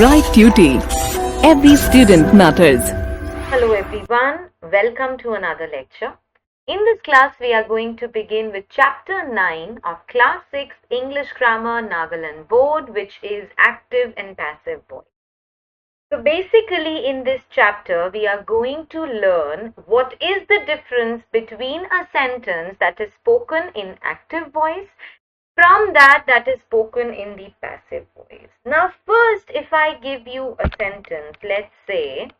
Bright Tuty. Every student matters. Hello everyone, welcome to another lecture. In this class we are going to begin with chapter 9 of class 6 English Grammar Nagaland Board, which is active and passive voice. So basically in this chapter we are going to learn what is the difference between a sentence that is spoken in active voice from that is spoken in the passive voice. Now first, if I give you a sentence, let's say,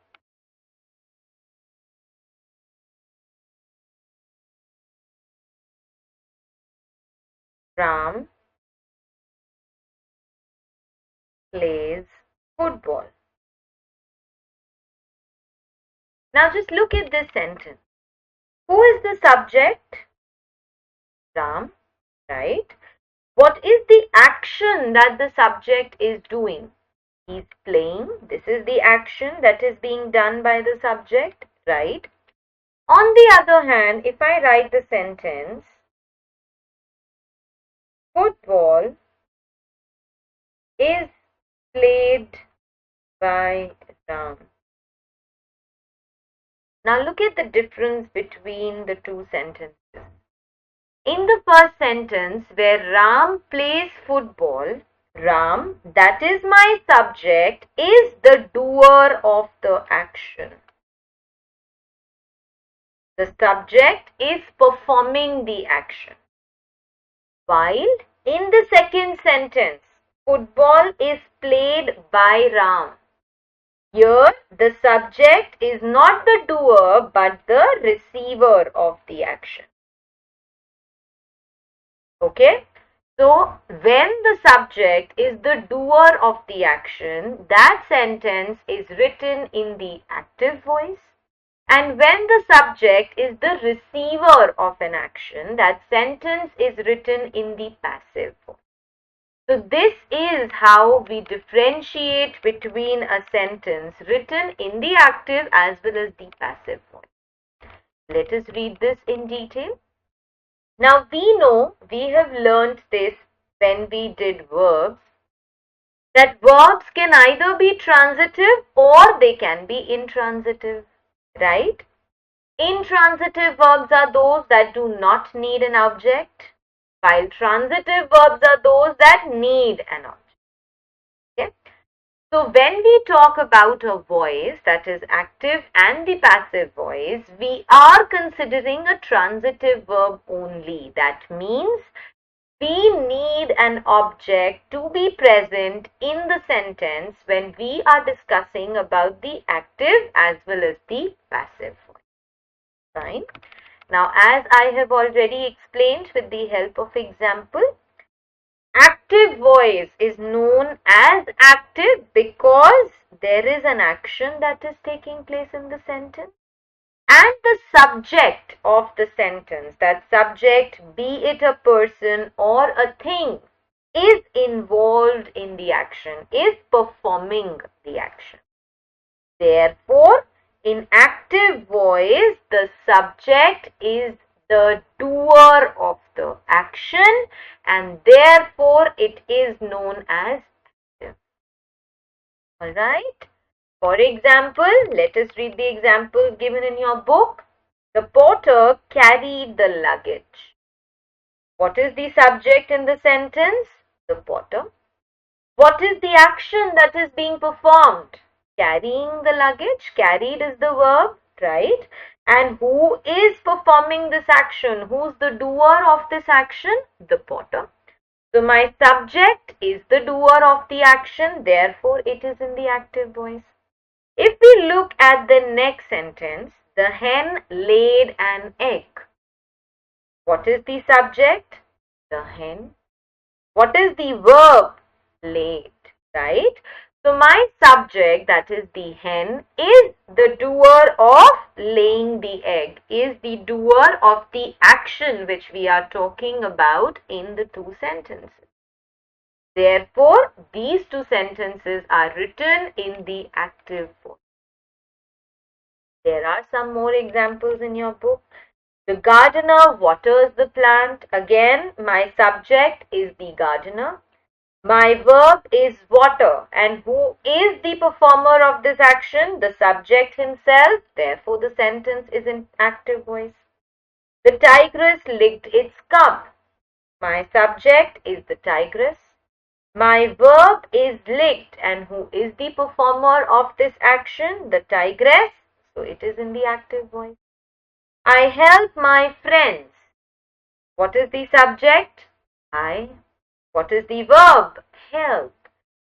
Ram plays football. Now just look at this sentence. Who is the subject? Ram, right? What is the action that the subject is doing? He's playing. This is the action that is being done by the subject, right? On the other hand, if I write the sentence, football is played by Ram. Now look at the difference between the two sentences. In the first sentence where Ram plays football, Ram, that is my subject, is the doer of the action. The subject is performing the action. While in the second sentence, football is played by Ram. Here, the subject is not the doer but the receiver of the action. Okay? So, when the subject is the doer of the action, that sentence is written in the active voice. And when the subject is the receiver of an action, that sentence is written in the passive voice. So this is how we differentiate between a sentence written in the active as well as the passive voice. Let us read this in detail. Now we know, we have learned this when we did verbs, that verbs can either be transitive or they can be intransitive, right? Intransitive verbs are those that do not need an object, while transitive verbs are those that need an object. Okay? So when we talk about a voice that is active and the passive voice, we are considering a transitive verb only. That means we need an object to be present in the sentence when we are discussing about the active as well as the passive voice. Fine. Now, as I have already explained with the help of example, active voice is known as active because there is an action that is taking place in the sentence and the subject of the sentence, that subject, be it a person or a thing, is involved in the action, is performing the action. Therefore, in active voice, the subject is the doer of the action and therefore it is known as active. Alright. For example, let us read the examples given in your book. The porter carried the luggage. What is the subject in the sentence? The porter. What is the action that is being performed? Carrying the luggage. Carried is the verb, right? And who is performing this action? Who's the doer of this action? The porter. So my subject is the doer of the action, therefore it is in the active voice. If we look at the next sentence, the hen laid an egg. What is the subject? The hen. What is the verb? Laid, right? So my subject, that is the hen, is the doer of laying the egg, is the doer of the action which we are talking about in the two sentences. Therefore, these two sentences are written in the active voice. There are some more examples in your book. The gardener waters the plant. Again, my subject is the gardener. My verb is water, and who is the performer of this action? The subject himself. Therefore, the sentence is in active voice. The tigress licked its cub. My subject is the tigress. My verb is licked, and who is the performer of this action? The tigress. So it is in the active voice. I help my friends. What is the subject? I. What is the verb? Help.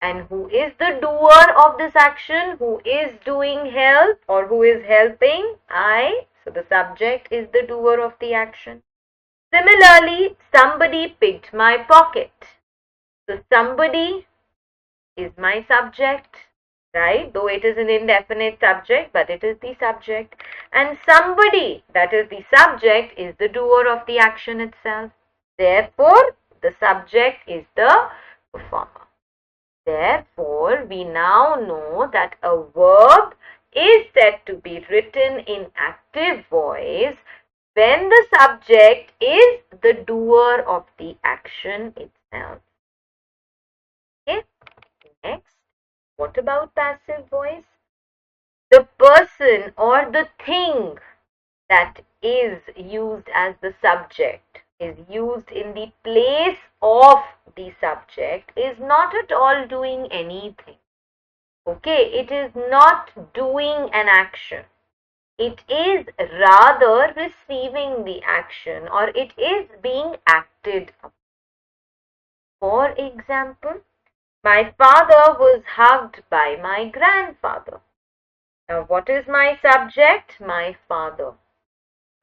And who is the doer of this action? Who is doing help or who is helping? I. So the subject is the doer of the action. Similarly, somebody picked my pocket. So somebody is my subject, right? Though it is an indefinite subject, but it is the subject. And somebody, that is the subject, is the doer of the action itself. Therefore, the subject is the performer. Therefore, we now know that a verb is said to be written in active voice when the subject is the doer of the action itself. Okay, next, what about passive voice? The person or the thing that is used as the subject, is used in the place of the subject, is not at all doing anything. Okay, it is not doing an action. It is rather receiving the action, or it is being acted upon. For example, my father was hugged by my grandfather. Now, what is my subject? My father.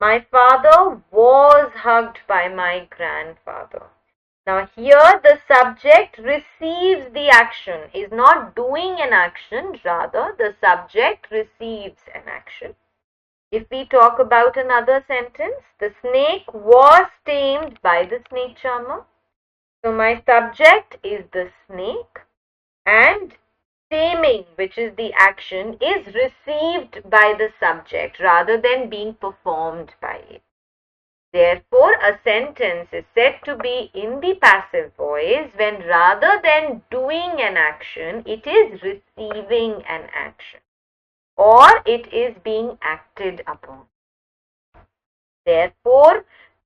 My father was hugged by my grandfather. Now, here the subject receives the action, is not doing an action, rather the subject receives an action. If we talk about another sentence, the snake was tamed by the snake charmer. So my subject is the snake, and taming, which is the action, is received by the subject rather than being performed by it. Therefore, a sentence is said to be in the passive voice when rather than doing an action, it is receiving an action, or it is being acted upon. Therefore,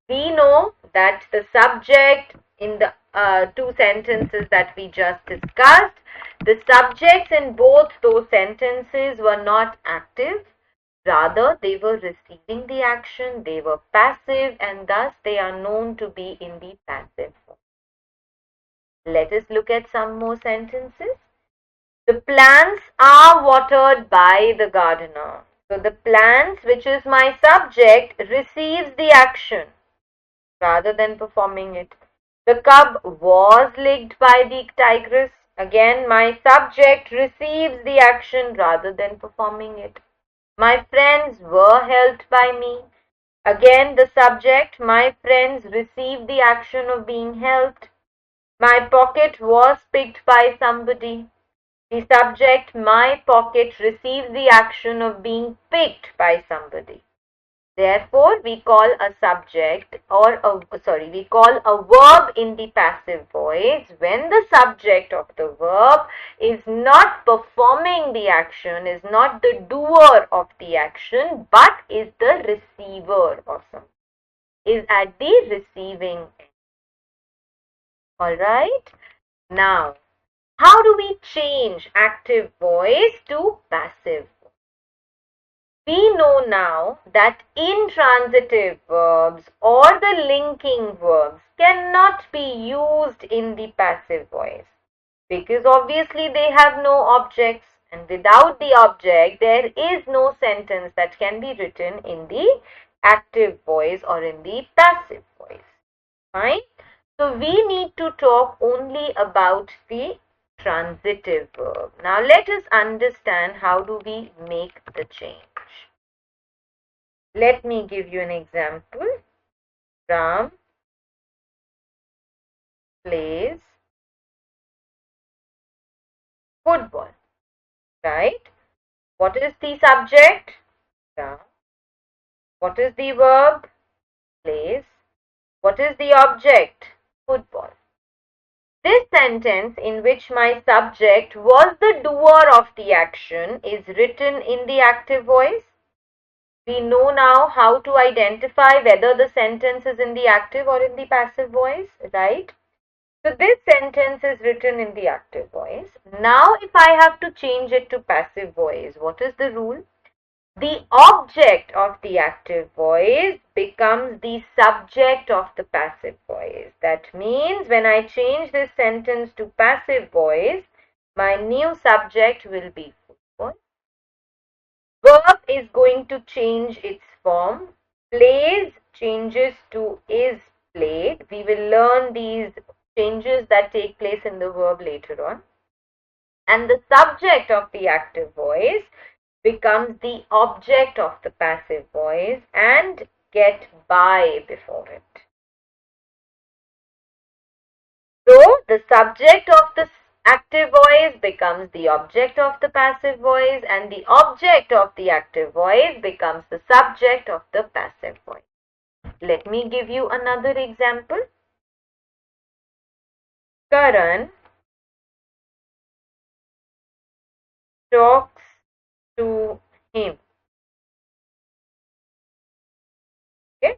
we know that the subject in the two sentences that we just discussed, the subjects in both those sentences were not active. Rather, they were receiving the action, they were passive, and thus they are known to be in the passive form. Let us look at some more sentences. The plants are watered by the gardener. So the plants, which is my subject, receives the action rather than performing it. The cub was licked by the tigress. Again, my subject receives the action rather than performing it. My friends were helped by me. Again, the subject, my friends, received the action of being helped. My pocket was picked by somebody. The subject, my pocket, receives the action of being picked by somebody. Therefore, we call a subject we call a verb in the passive voice when the subject of the verb is not performing the action, is not the doer of the action, but is the receiver of something, is at the receiving end. Alright, now how do we change active voice to passive? We know now that intransitive verbs or the linking verbs cannot be used in the passive voice because obviously they have no objects, and without the object there is no sentence that can be written in the active voice or in the passive voice. Fine? So we need to talk only about the transitive verb. Now let us understand how do we make the change. Let me give you an example. Ram plays football. Right? What is the subject? Ram. What is the verb? Plays. What is the object? Football. This sentence in which my subject was the doer of the action is written in the active voice. We know now how to identify whether the sentence is in the active or in the passive voice, right? So this sentence is written in the active voice. Now if I have to change it to passive voice, what is the rule? The object of the active voice becomes the subject of the passive voice. That means when I change this sentence to passive voice, my new subject will be full voice. Verb is going to change its form. Plays changes to is played. We will learn these changes that take place in the verb later on. And the subject of the active voice becomes the object of the passive voice and get by before it. So the subject of the active voice becomes the object of the passive voice and the object of the active voice becomes the subject of the passive voice. Let me give you another example. Karan talks to him. Okay.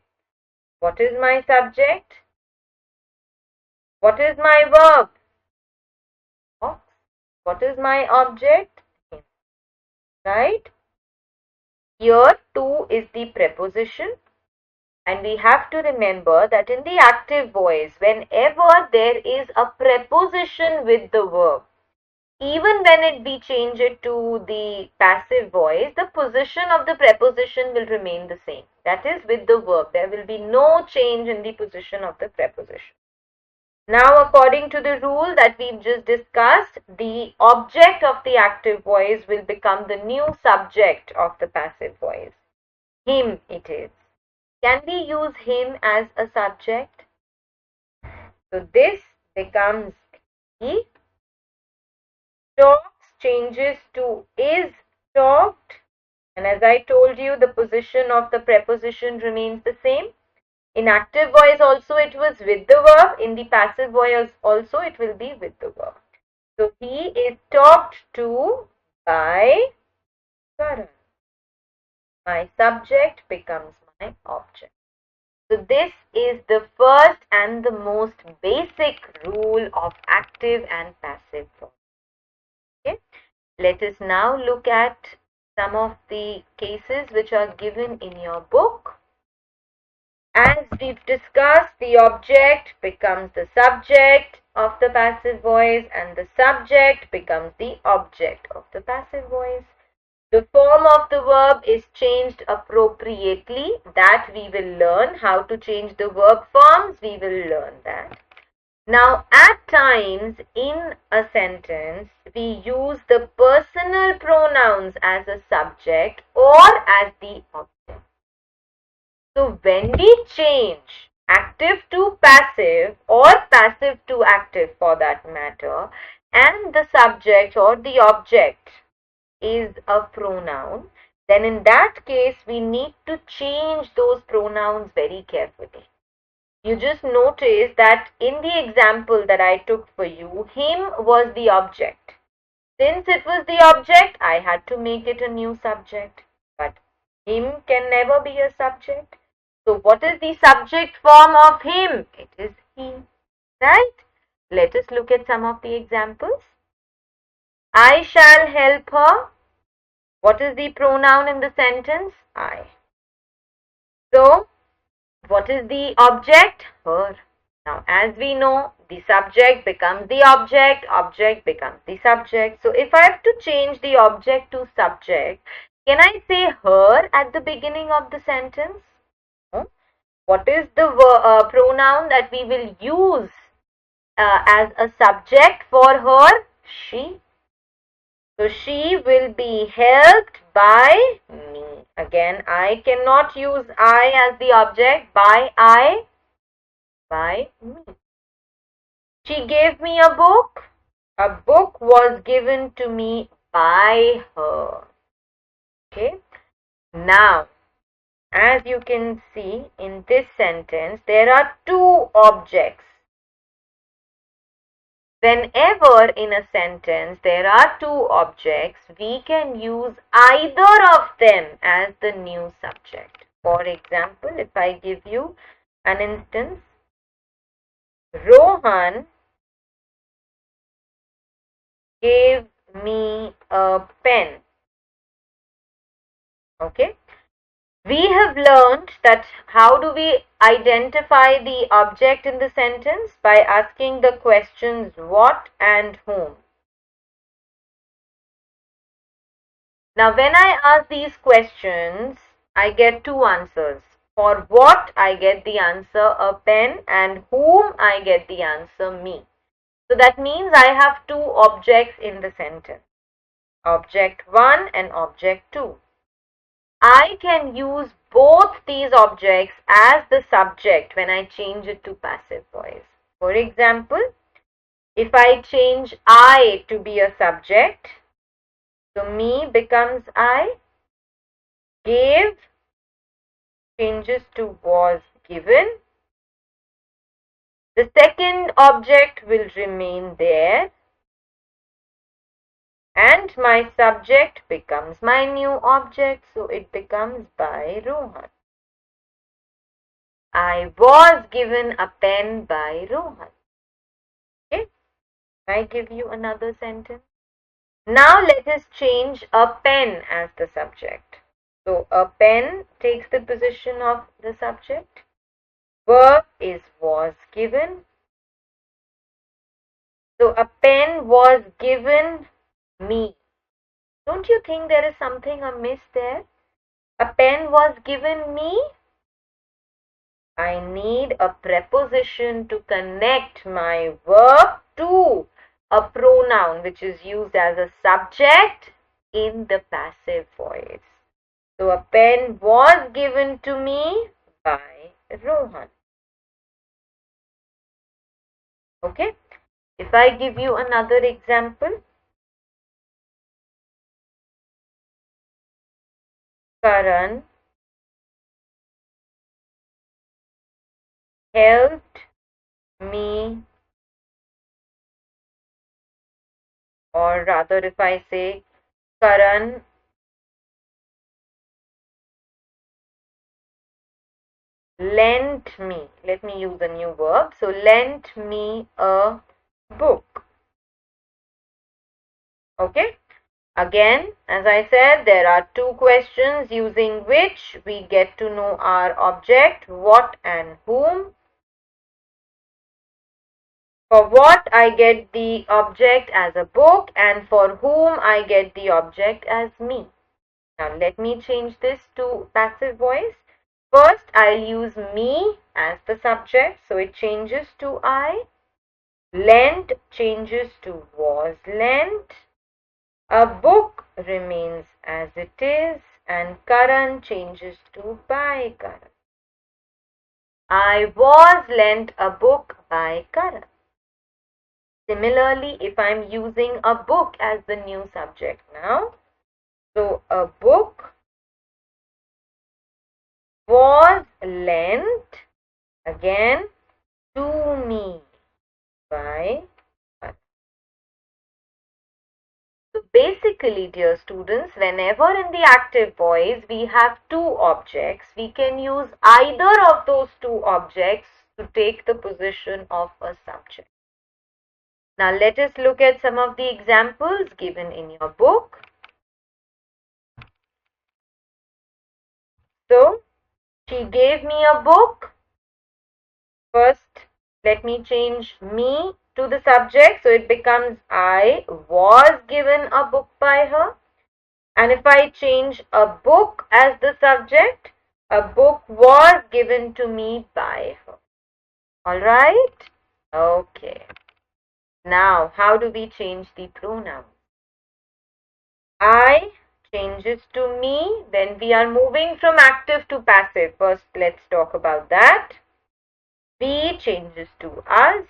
What is my subject? What is my verb? Talks. What is my object? Him. Right? Here to is the preposition. And we have to remember that in the active voice, whenever there is a preposition with the verb, even when we change it to the passive voice, the position of the preposition will remain the same. That is with the verb. There will be no change in the position of the preposition. Now, according to the rule that we've just discussed, the object of the active voice will become the new subject of the passive voice. Him it is. Can we use him as a subject? So this becomes he. Talks changes to is talked. And as I told you, the position of the preposition remains the same. In active voice also it was with the verb. In the passive voice also it will be with the verb. So he is talked to by Karan. My subject becomes my object. So this is the first and the most basic rule of active and passive voice. Okay. Let us now look at some of the cases which are given in your book. As we've discussed, the object becomes the subject of the passive voice and the subject becomes the object of the passive voice. The form of the verb is changed appropriately. That we will learn. How to change the verb forms, we will learn that. Now, at times in a sentence, we use the personal pronouns as a subject or as the object. So, when we change active to passive or passive to active for that matter, and the subject or the object is a pronoun, then in that case we need to change those pronouns very carefully. You just notice that in the example that I took for you, him was the object. Since it was the object, I had to make it a new subject. But him can never be a subject. So what is the subject form of him? It is he. Right? Let us look at some of the examples. I shall help her. What is the pronoun in the sentence? I. So, what is the object? Her. Now, as we know, the subject becomes the object becomes the subject. So, if I have to change the object to subject, can I say her at the beginning of the sentence? No. What is the pronoun that we will use as a subject for her? She. So she will be helped by me. Again, I cannot use I as the object. By I, by me. She gave me a book. A book was given to me by her. Okay. Now, as you can see in this sentence, there are two objects. Whenever in a sentence there are two objects, we can use either of them as the new subject. For example, if I give you an instance, Rohan gave me a pen. Okay. We have learned that how do we identify the object in the sentence? By asking the questions what and whom. Now when I ask these questions, I get two answers. For what I get the answer a pen, and whom I get the answer me. So that means I have two objects in the sentence. Object 1 and object 2. I can use both these objects as the subject when I change it to passive voice. For example, if I change I to be a subject, so me becomes I, gave changes to was given. The second object will remain there, and my subject becomes my new object, so it becomes by Rohan. I was given a pen by Rohan. Okay, I give you another sentence. Now let us change a pen as the subject. So a pen takes the position of the subject. Verb is was given. So a pen was given me. Don't you think there is something amiss there? A pen was given me. I need a preposition to connect my verb to a pronoun which is used as a subject in the passive voice. So a pen was given to me by Rohan. Okay. If I give you another example, Karan helped me, or rather if I say Karan lent me, let me use a new verb, so lent me a book. Okay. Again, as I said, there are two questions using which we get to know our object, what and whom. For what I get the object as a book, and for whom I get the object as me. Now let me change this to passive voice. First I'll use me as the subject, so it changes to I. Lent changes to was lent. A book remains as it is, and Karan changes to by Karan. I was lent a book by Karan. Similarly, if I'm using a book as the new subject now, so a book was lent again to me by Karan. So basically, dear students, whenever in the active voice we have two objects, we can use either of those two objects to take the position of a subject. Now let us look at some of the examples given in your book. So, she gave me a book. First, let me change me to the subject, so it becomes I was given a book by her. And if I change a book as the subject, a book was given to me by her. Alright? Okay. Now, how do we change the pronoun? I changes to me when we are moving from active to passive. First, let's talk about that. We changes to us.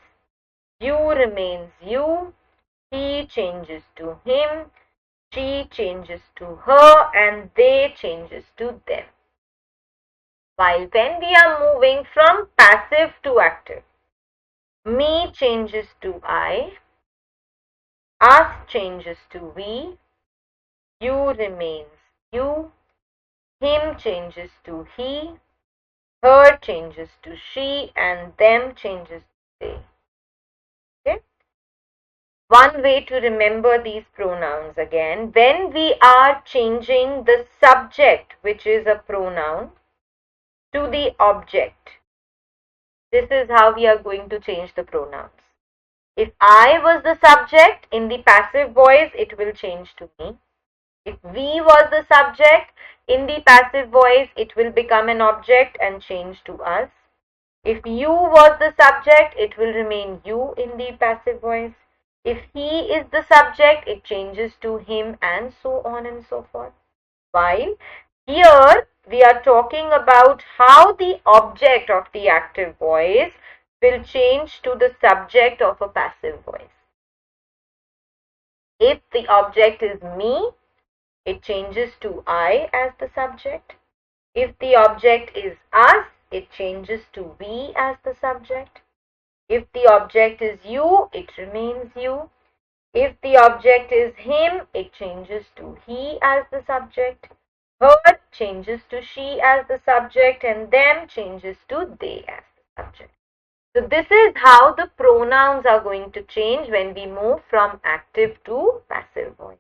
You remains you. He changes to him. She changes to her, and they changes to them. While when we are moving from passive to active, me changes to I. us changes to we, you remains you, him changes to he, her changes to she, and them changes to they. Okay? One way to remember these pronouns again, when we are changing the subject, which is a pronoun, to the object, this is how we are going to change the pronouns. If I was the subject in the passive voice, it will change to me. If we was the subject in the passive voice, it will become an object and change to us. If you was the subject, it will remain you in the passive voice. If he is the subject, it changes to him, and so on and so forth. While here we are talking about how the object of the active voice will change to the subject of a passive voice. If the object is me, it changes to I as the subject. If the object is us, it changes to we as the subject. If the object is you, it remains you. If the object is him, it changes to he as the subject. Her changes to she as the subject, and them changes to they as the subject. So this is how the pronouns are going to change when we move from active to passive voice.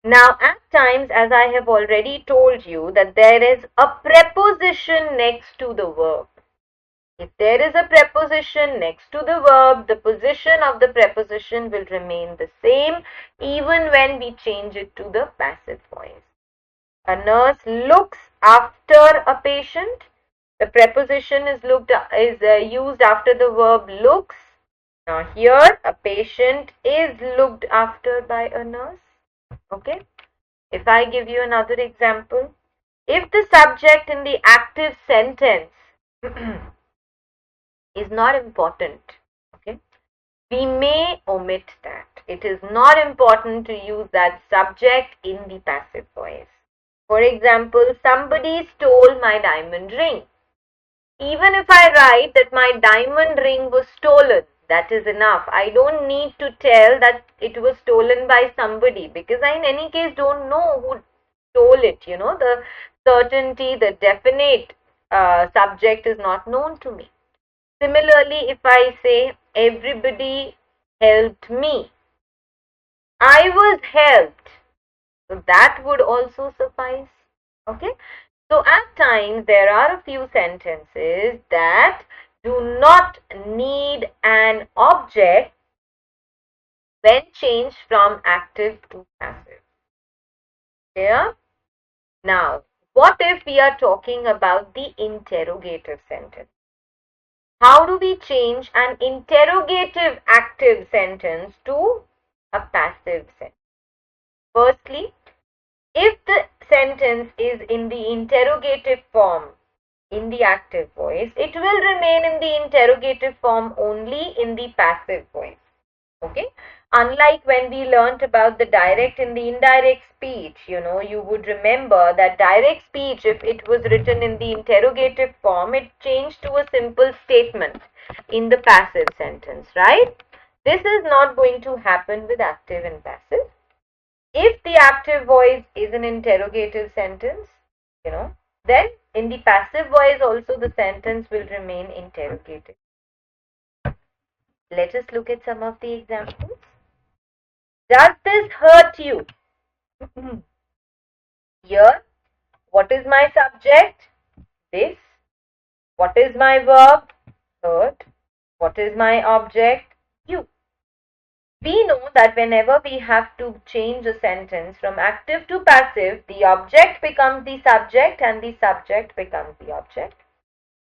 Now at times, as I have already told you, that there is a preposition next to the verb. If there is a preposition next to the verb, the position of the preposition will remain the same even when we change it to the passive voice. A nurse looks after a patient. The preposition is used after the verb looks. Now here a patient is looked after by a nurse. Okay. If I give you another example, if the subject in the active sentence is not important, okay, we may omit that. It is not important to use that subject in the passive voice. For example, somebody stole my diamond ring. Even if I write that my diamond ring was stolen, that is enough. I don't need to tell that it was stolen by somebody, because I in any case don't know who stole it. The certainty, the definite subject is not known to me. Similarly, if I say everybody helped me, I was helped, so that would also suffice. Okay. So at times there are a few sentences that do not need an object when changed from active to passive. Clear? Now, what if we are talking about the interrogative sentence? How do we change an interrogative active sentence to a passive sentence? Firstly, if the sentence is in the interrogative form in the active voice, it will remain in the interrogative form only in the passive voice. Okay? Unlike when we learnt about the direct and the indirect speech, you would remember that direct speech, if it was written in the interrogative form, it changed to a simple statement in the passive sentence, right? This is not going to happen with active and passive. If the active voice is an interrogative sentence, then in the passive voice also the sentence will remain interrogative. Let us look at some of the examples. Does this hurt you? Here, what is my subject? This. What is my verb? Hurt. What is my object? You. We know that whenever we have to change a sentence from active to passive, the object becomes the subject and the subject becomes the object.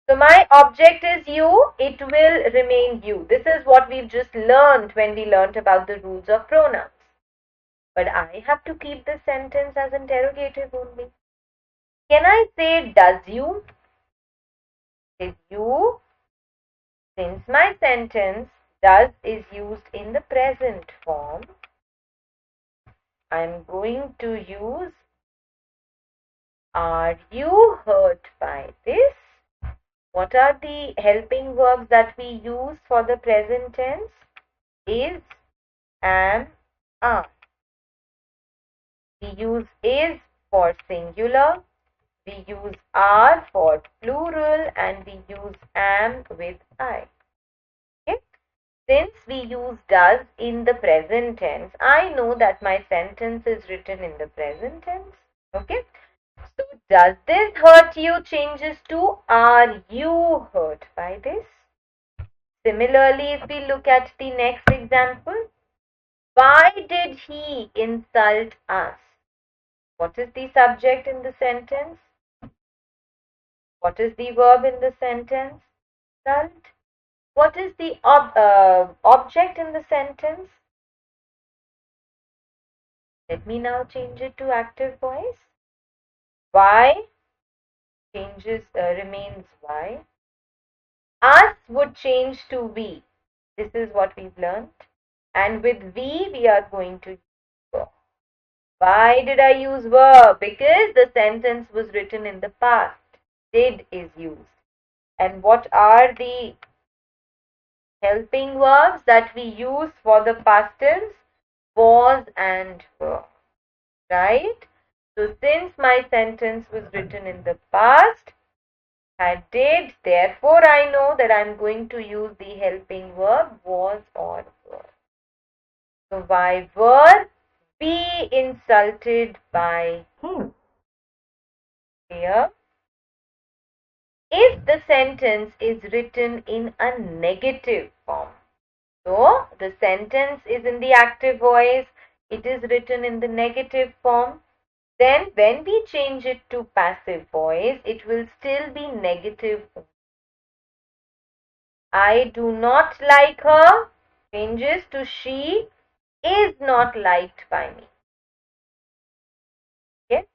So my object is you, it will remain you. This is what we've just learned when we learned about the rules of pronouns. But I have to keep this sentence as interrogative only. Can I say does you? Did you? Since my sentence does is used in the present form, I'm going to use are you hurt by this? What are the helping verbs that we use for the present tense? Is, am, are. We use is for singular, we use are for plural, and we use am with I. Okay? Since we use does in the present tense, I know that my sentence is written in the present tense. Okay? So, does this hurt you changes to are you hurt by this? Similarly, if we look at the next example, why did he insult us? What is the subject in the sentence? What is the verb in the sentence? Insult. What is the object in the sentence? Let me now change it to active voice. Why remains why. Us would change to we. This is what we've learned. And with we are going to use verb. Why did I use verb? Because the sentence was written in the past. Did is used. And what are the helping verbs that we use for the past tense? Was and were. Right? So since my sentence was written in the past, I did, therefore I know that I'm going to use the helping verb was or were. So why were we insulted by him? Here, if the sentence is written in a negative form, so the sentence is in the active voice, it is written in the negative form, then when we change it to passive voice, it will still be negative. I do not like her changes to she is not liked by me. Okay?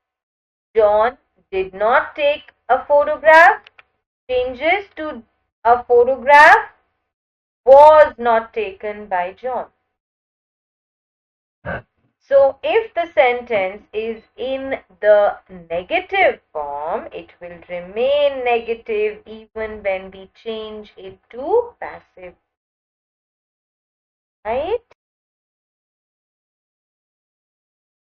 John did not take a photograph changes to a photograph was not taken by John. So if the sentence is in the negative form, it will remain negative even when we change it to passive. Right?